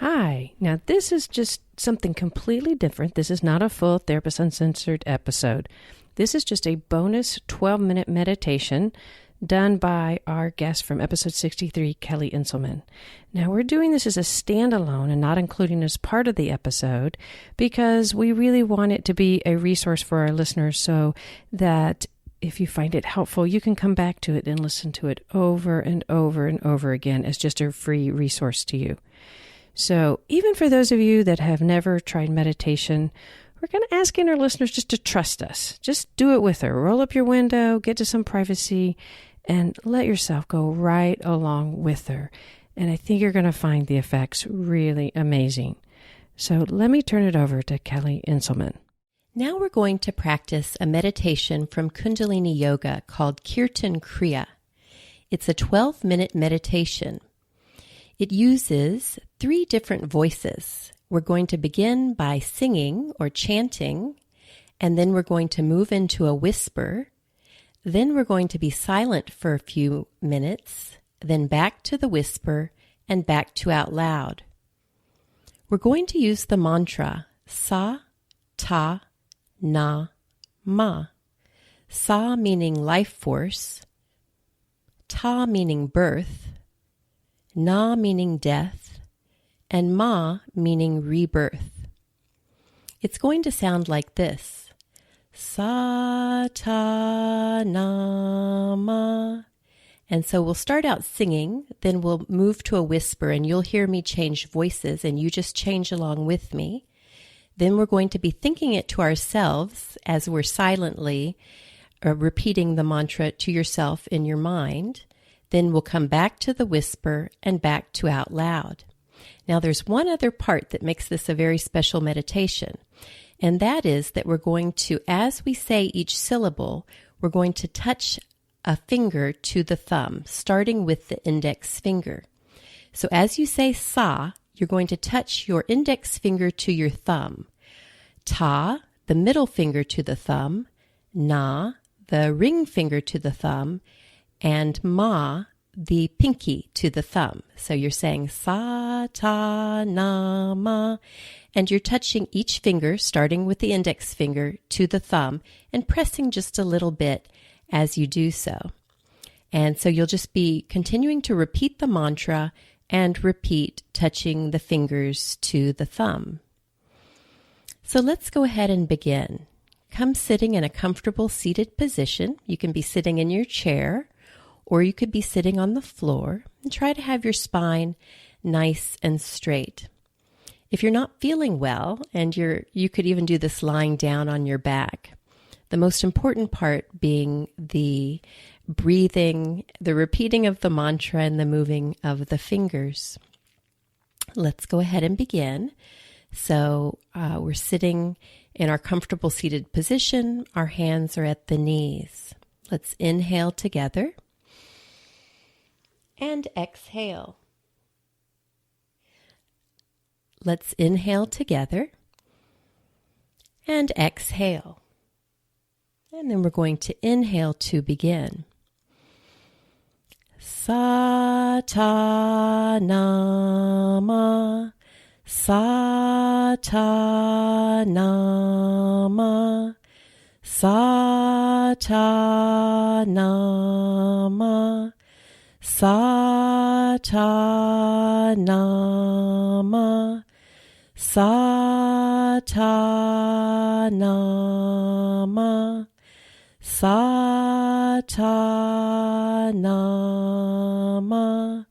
Hi. Now, this is just something completely different. This is not a full Therapist Uncensored episode. This is just a bonus 12-minute meditation done by our guest from episode 63, Kelly Inselman. Now, we're doing this as a standalone and not including as part of the episode because we really want it to be a resource for our listeners so that if you find it helpful, you can come back to it and listen to it over and over and over again as just a free resource to you. So even for those of you that have never tried meditation, we're going to ask our listeners just to trust us. Just do it with her. Roll up your window, get to some privacy, and let yourself go right along with her. And I think you're going to find the effects really amazing. So let me turn it over to Kelly Inselman. Now we're going to practice a meditation from Kundalini Yoga called Kirtan Kriya. It's a 12-minute meditation. It uses 3 different voices. We're going to begin by singing or chanting, and then we're going to move into a whisper. Then we're going to be silent for a few minutes, then back to the whisper, and back to out loud. We're going to use the mantra Sa, Ta, Na, Ma. Sa meaning life force, Ta meaning birth, Na meaning death, and Ma meaning rebirth. It's going to sound like this. Sa, ta, na, ma. And so we'll start out singing, then we'll move to a whisper, and you'll hear me change voices, and you just change along with me. Then we're going to be thinking it to ourselves as we're silently repeating the mantra to yourself in your mind. Then we'll come back to the whisper and back to out loud. Now there's one other part that makes this a very special meditation, and that is that we're going to, as we say each syllable, we're going to touch a finger to the thumb, starting with the index finger. So as you say sa, you're going to touch your index finger to your thumb. Ta, the middle finger to the thumb. Na, the ring finger to the thumb. And ma, the pinky to the thumb. So you're saying sa, ta, na, ma, and you're touching each finger, starting with the index finger to the thumb and pressing just a little bit as you do so. And so you'll just be continuing to repeat the mantra and repeat touching the fingers to the thumb. So let's go ahead and begin. Come sitting in a comfortable seated position. You can be sitting in your chair, or you could be sitting on the floor, and try to have your spine nice and straight. If you're not feeling well, and you could even do this lying down on your back. The most important part being the breathing, the repeating of the mantra, and the moving of the fingers. Let's go ahead and begin. So we're sitting in our comfortable seated position. Our hands are at the knees. Let's inhale together. And exhale. Let's inhale together and exhale. And then we're going to inhale to begin. Sa, ta, na, ma. Sa, ta, na, ma. Sa, ta, na, ma. Sa, ta, na, ma. Sa, ta, na, ma. Sa, ta, na, ma.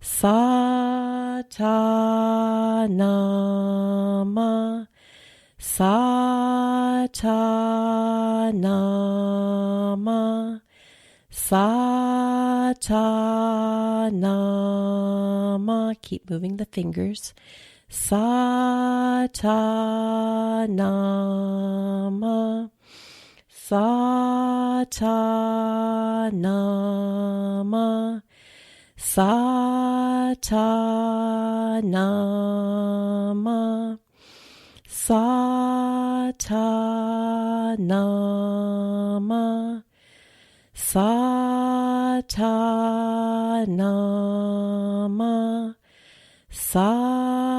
Sa, ta, na, ma. Sa, ta, na, ma. Sa, ta, na, ma. Keep moving the fingers. Sa, ta, na, ma. Sa, ta, na, ma. Sa, ta, na, ma. Sa, ta, na, ma. Sa, ta, na, ma. Sa,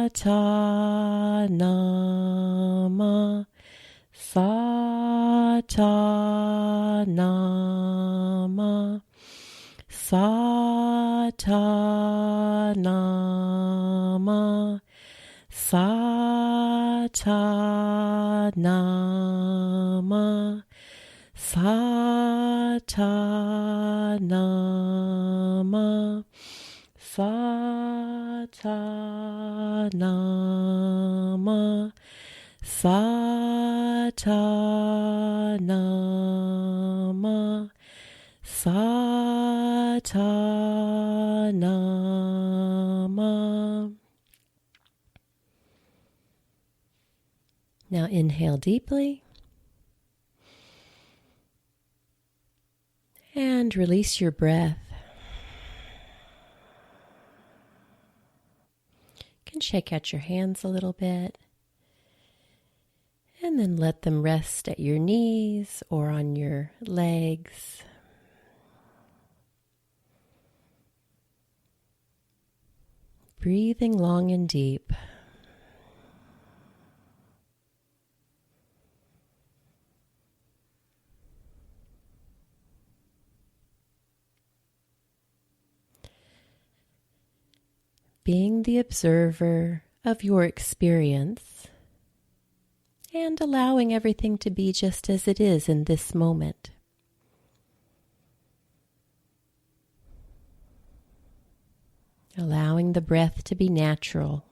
Satanama, Satanama, Satanama, Satanama, Satanama, Satanama, Satanama, Satanama. Now inhale deeply and release your breath. You can shake out your hands a little bit and then let them rest at your knees or on your legs. Breathing long and deep. Being the observer of your experience and allowing everything to be just as it is in this moment. Allowing the breath to be natural.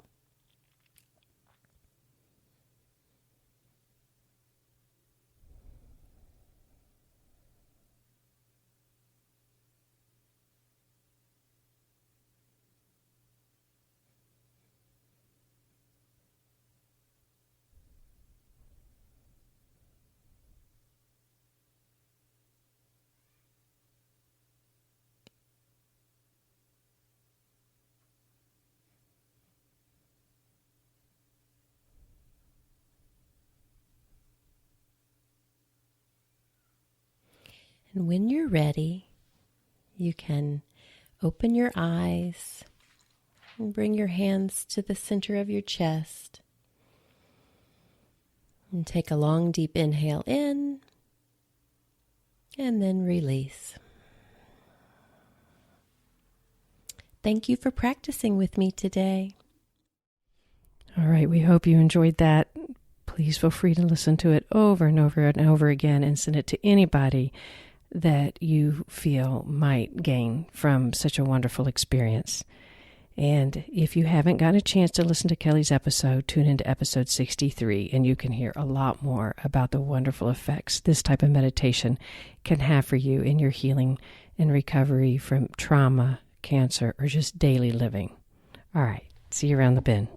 And when you're ready, you can open your eyes and bring your hands to the center of your chest. And take a long, deep inhale in, and then release. Thank you for practicing with me today. All right, we hope you enjoyed that. Please feel free to listen to it over and over and over again and send it to anybody that you feel might gain from such a wonderful experience. And if you haven't got a chance to listen to Kelly's episode, tune into episode 63, and you can hear a lot more about the wonderful effects this type of meditation can have for you in your healing and recovery from trauma, cancer, or just daily living. All right, see you around the bend.